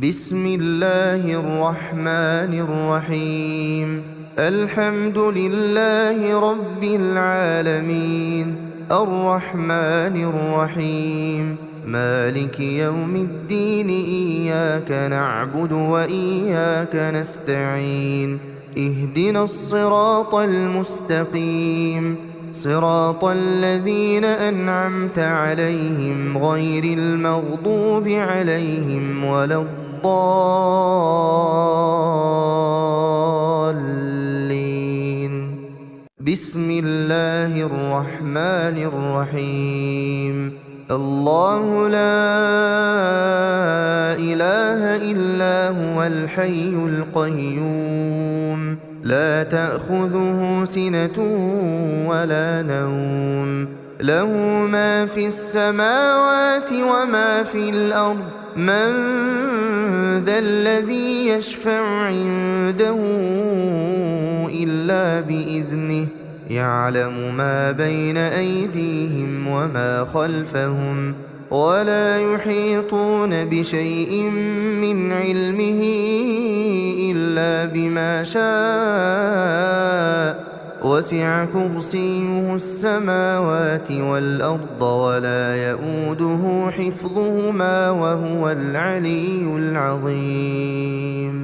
بسم الله الرحمن الرحيم. الحمد لله رب العالمين، الرحمن الرحيم، مالك يوم الدين. إياك نعبد وإياك نستعين. اهدنا الصراط المستقيم، صراط الذين أنعمت عليهم غير المغضوب عليهم ولا الضالين. بسم الله الرحمن الرحيم. الله لا إله إلا هو الحي القيوم، لا تأخذه سنة ولا نوم، له ما في السماوات وما في الأرض. من ذا الذي يشفع عنده إلا بإذنه، يعلم ما بين أيديهم وما خلفهم، ولا يحيطون بشيء من علمه إلا بما شاء. وسع كرسيه السماوات والأرض ولا يئوده حفظهما وهو العلي العظيم.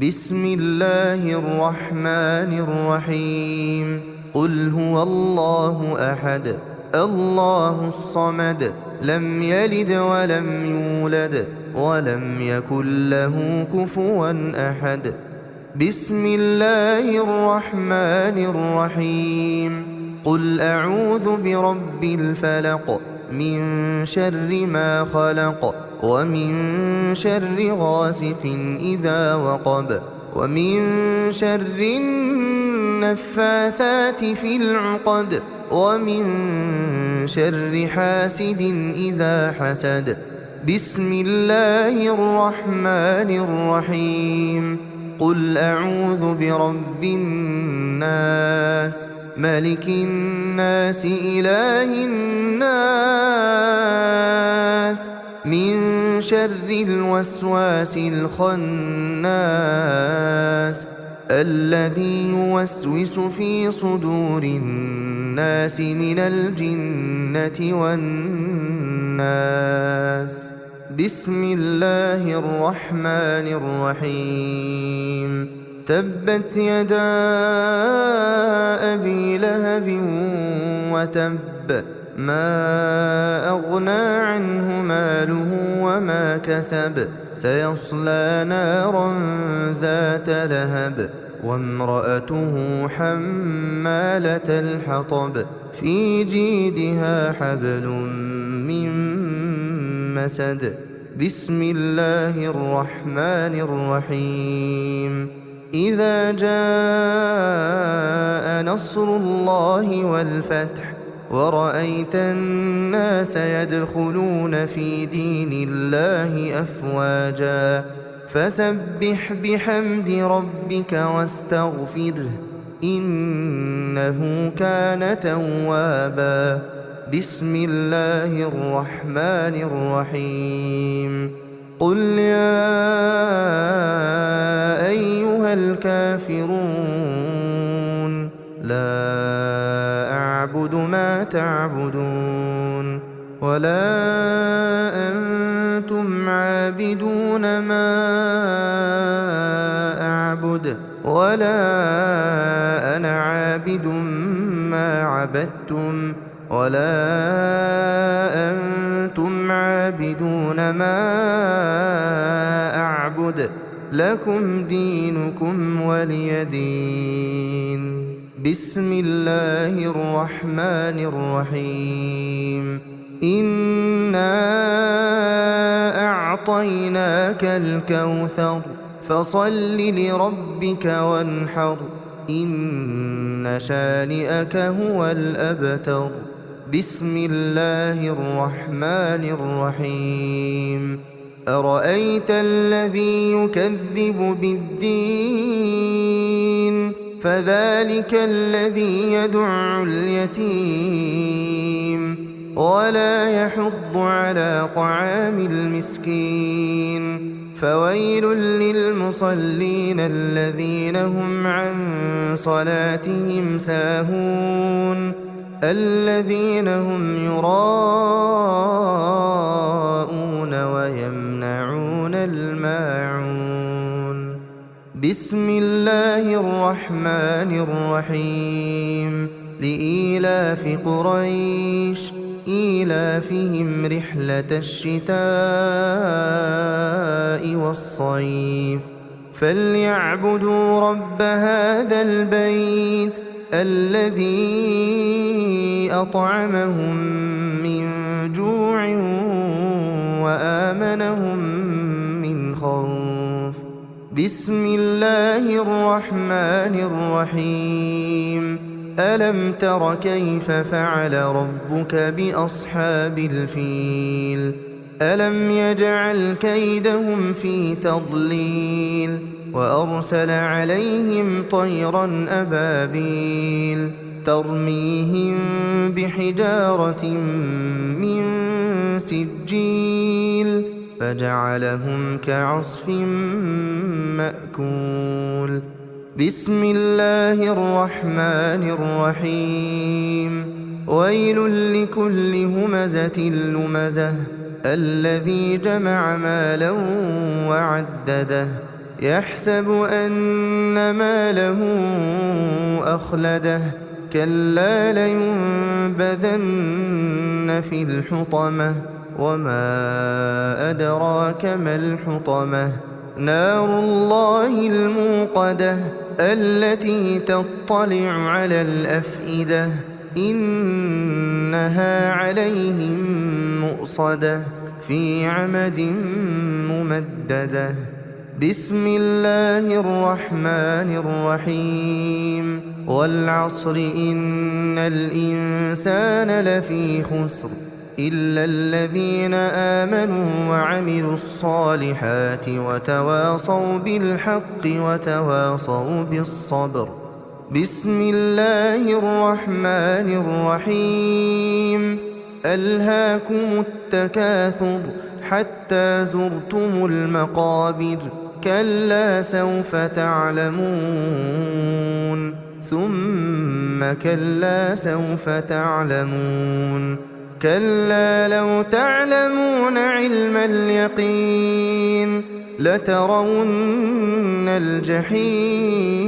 بسم الله الرحمن الرحيم. قل هو الله أحد، الله الصمد، لم يلد ولم يولد ولم يكن له كفوا أحد. بسم الله الرحمن الرحيم. قل أعوذ برب الفلق، من شر ما خلق، ومن شر غاسق إذا وقب، ومن شر النفاثات في العقد، ومن شر حاسد إذا حسد. بسم الله الرحمن الرحيم. قل أعوذ برب الناس، ملك الناس، إله الناس، من شر الوسواس الخناس، الذي يوسوس في صدور الناس من الجنة والناس. بسم الله الرحمن الرحيم. تبت يدا أبي لهب وتب، ما أغنى عنه ماله وما كسب، سيصلى نارا ذات لهب، وامرأته حمالة الحطب، في جيدها حبل من مسد. بسم الله الرحمن الرحيم. إذا جاء نصر الله والفتح، ورأيت الناس يدخلون في دين الله أفواجا، فسبح بحمد ربك واستغفره، إنه كان توابا. بسم الله الرحمن الرحيم. قل يا أيها الكافرون، لا أعبد ما تعبدون، ولا أنتم عابدون ما أعبد، ولا أنا عابد ما عبدتم، ولا أنتم عابدون ما أعبد، لكم دينكم ولي دين. بسم الله الرحمن الرحيم. إنا أعطيناك الكوثر، فصل لربك وانحر، إن شانئك هو الأبتر. بسم الله الرحمن الرحيم. أرأيت الذي يكذب بالدين، فذلك الذي يدع اليتيم ولا يحض على طعام المسكين فويل للمصلين الذين هم عن صلاتهم ساهون الذين هم يراءون ويمنعون الماعون. بسم الله الرحمن الرحيم. لإيلاف قريش إيلافهم رحلة الشتاء والصيف فليعبدوا رب هذا البيت الذي أطعمهم من جوع وآمنهم من خوف. بسم الله الرحمن الرحيم. ألم تر كيف فعل ربك بأصحاب الفيل ألم يجعل كيدهم في تضليل وأرسل عليهم طيرا أبابيل ترميهم بحجارة من سجيل فجعلهم كعصف مأكول. بسم الله الرحمن الرحيم. ويل لكل همزة لمزة الذي جمع مالا وعدده يحسب أن ماله أخلده كلا لينبذن في الحطمة وما أدراك ما الحطمة نار الله الموقدة التي تطلع على الأفئدة إنها عليهم مؤصدة في عمد ممددة. بسم الله الرحمن الرحيم. والعصر إن الإنسان لفي خسر إلا الذين آمنوا وعملوا الصالحات وتواصوا بالحق وتواصوا بالصبر. بسم الله الرحمن الرحيم. ألهاكم التكاثر حتى زرتم المقابر كلا سوف تعلمون ثم كلا سوف تعلمون كلا لو تعلمون علم اليقين لترون الجحيم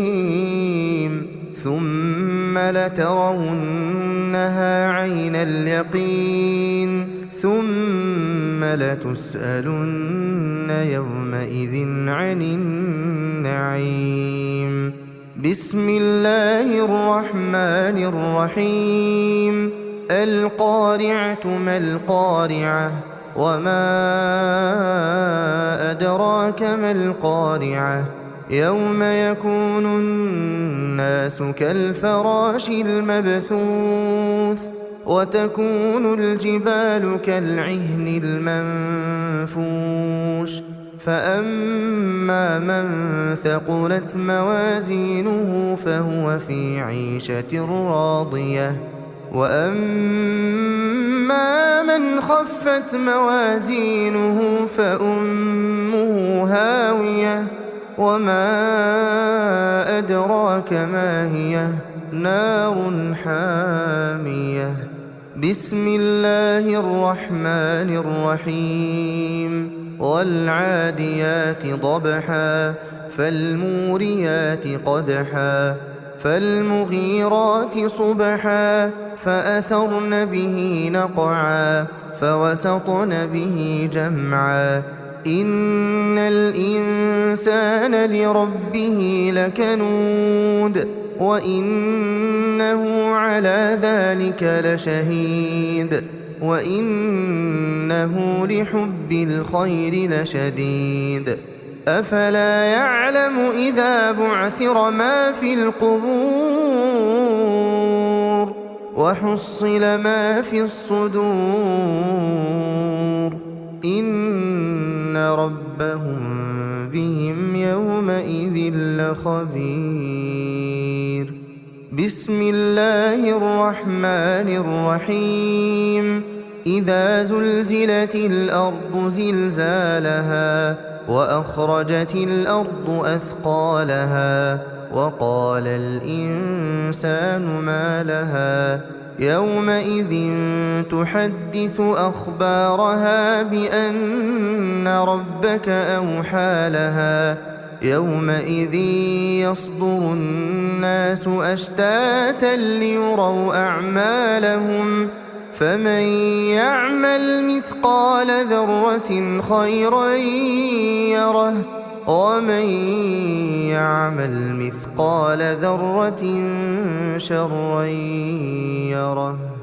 ثم لترونها عين اليقين ثم لتسألن يومئذ عن النعيم. بسم الله الرحمن الرحيم. القارعة ما القارعة وما أدراك ما القارعة يوم يكون الناس كالفراش المبثوث وتكون الجبال كالعهن المنفوش فأما من ثقلت موازينه فهو في عيشة راضية وأما من خفت موازينه فأمه هاوية وما أدراك ما هي نار حامية. بسم الله الرحمن الرحيم. والعاديات ضبحا فالموريات قدحا فالمغيرات صبحا فأثرن به نقعا فوسطن به جمعا إن الإنسان لربه لكنود وإنه على ذلك لشهيد وإنه لحب الخير لشديد. أفلا يعلم إذا بعثر ما في القبور وحصل ما في الصدور إن ربهم بهم يومئذ لخبير. بسم الله الرحمن الرحيم. إذا زلزلت الأرض زلزالها وأخرجت الأرض أثقالها وقال الإنسان ما لها يومئذ تحدث أخبارها بأن ربك أوحى لها يومئذ يصدر الناس أشتاتا ليروا أعمالهم فمن يعمل مثقال ذرة خيرا يره ومن يعمل مثقال ذرة شرا يره.